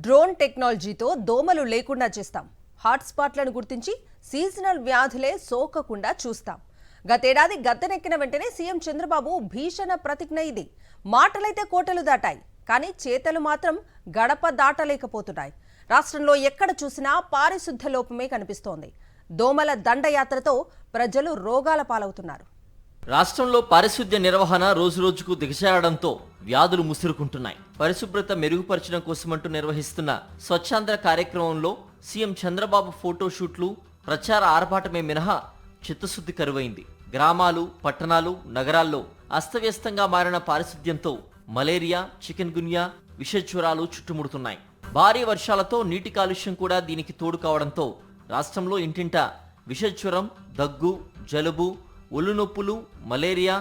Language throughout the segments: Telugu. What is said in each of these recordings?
డ్రోన్ టెక్నాలజీతో దోమలు లేకుండా చేస్తాం. హాట్స్పాట్లను గుర్తించి సీజనల్ వ్యాధులే సోకకుండా చూస్తాం. గతేడాది గద్దెనెక్కిన వెంటనే సీఎం చంద్రబాబు భీషణ ప్రతిజ్ఞ ఇది. మాటలైతే కోటలు దాటాయి, కానీ చేతలు మాత్రం గడప దాటలేకపోతున్నాయి. రాష్ట్రంలో ఎక్కడ చూసినా పారిశుద్ధ లోపమే కనిపిస్తోంది. దోమల దండయాత్రతో ప్రజలు రోగాల పాలవుతున్నారు. రాష్ట్రంలో పారిశుద్ధ్య నిర్వహణ రోజురోజుకు దిగజారడంతో వ్యాధులు ముసురుకుంటున్నాయి. పరిశుభ్రత మెరుగుపరచడం కోసమంటూ నిర్వహిస్తున్న స్వచ్ఛాంధ్ర కార్యక్రమంలో సీఎం చంద్రబాబు ఫోటోషూట్లు, ప్రచార ఆర్భాటమే మినహా చిత్తశుద్ధి కరువైంది. గ్రామాలు, పట్టణాలు, నగరాల్లో అస్తవ్యస్తంగా మారిన పారిశుద్ధ్యంతో మలేరియా, చికెన్ గున్యా, విషజ్వరాలు చుట్టుముడుతున్నాయి. భారీ వర్షాలతో నీటి కాలుష్యం కూడా దీనికి తోడు కావడంతో రాష్ట్రంలో ఇంటింటా విషజ్వరం, దగ్గు, జలుబు, ఒళ్ళు నొప్పులు, మలేరియా,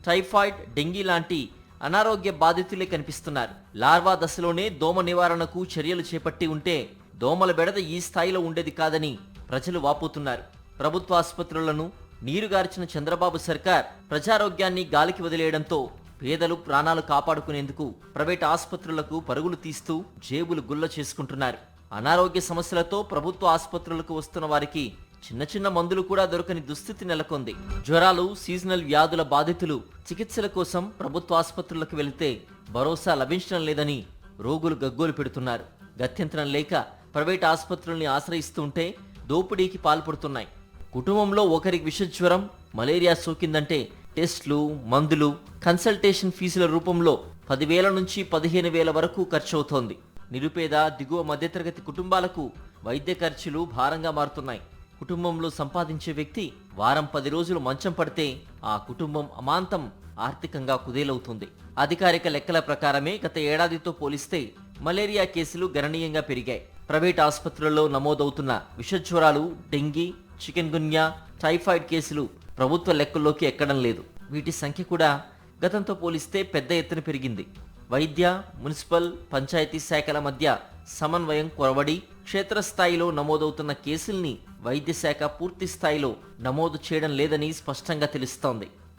టైఫాయిడ్, డెంగీ లాంటి అనారోగ్య బాధితులే కనిపిస్తున్నారు. లార్వా దశలోనే దోమ నివారణకు చర్యలు చేపట్టి ఉంటే దోమల బెడద ఈ స్థాయిలో ఉండేది కాదని ప్రజలు వాపోతున్నారు. ప్రభుత్వ ఆసుపత్రులను నీరుగార్చిన చంద్రబాబు సర్కార్ ప్రజారోగ్యాన్ని గాలికి వదిలేయడంతో పేదలు ప్రాణాలు కాపాడుకునేందుకు ప్రైవేట్ ఆసుపత్రులకు పరుగులు తీస్తూ జేబులు గుల్ల చేసుకుంటున్నారు. అనారోగ్య సమస్యలతో ప్రభుత్వ ఆసుపత్రులకు వస్తున్న వారికి చిన్న చిన్న మందులు కూడా దొరకని దుస్థితి నెలకొంది. జ్వరాలు, సీజనల్ వ్యాధుల బాధితులు చికిత్సల కోసం ప్రభుత్వ ఆసుపత్రులకు వెళితే భరోసా లభించడం లేదని రోగులు గగ్గోలు పెడుతున్నారు. గత్యంతరం లేక ప్రైవేట్ ఆసుపత్రుల్ని ఆశ్రయిస్తుంటే దోపిడీకి పాల్పడుతున్నాయి. కుటుంబంలో ఒకరికి విషజ్వరం, మలేరియా సోకిందంటే టెస్టులు, మందులు, కన్సల్టేషన్ ఫీజుల రూపంలో 10,000 నుంచి 15,000 వరకు ఖర్చవుతోంది. నిరుపేద, దిగువ మధ్యతరగతి కుటుంబాలకు వైద్య ఖర్చులు భారంగా మారుతున్నాయి. కుటుంబంలో సంపాదించే వ్యక్తి వారం 10 రోజులు మంచం పడితే ఆ కుటుంబం అమాంతం ఆర్థికంగా కుదేలవుతుంది. అధికారిక లెక్కల ప్రకారమే గత ఏడాదితో పోలిస్తే మలేరియా కేసులు గణనీయంగా పెరిగాయి. ప్రైవేట్ ఆసుపత్రుల్లో నమోదవుతున్న విషజ్వరాలు, డెంగీ, చికెన్ గున్యా, టైఫాయిడ్ కేసులు ప్రభుత్వ లెక్కల్లోకి ఎక్కడం లేదు. వీటి సంఖ్య కూడా గతంతో పోలిస్తే పెద్ద ఎత్తున పెరిగింది. వైద్య, మున్సిపల్, పంచాయతీ శాఖల మధ్య సమన్వయం కొరవడి క్షేత్రస్థాయిలో నమోదవుతున్న కేసుల్ని వైద్య శాఖ పూర్తి స్థాయిలో నమోదు చేయడం లేదని స్పష్టంగా తెలుస్తోంది.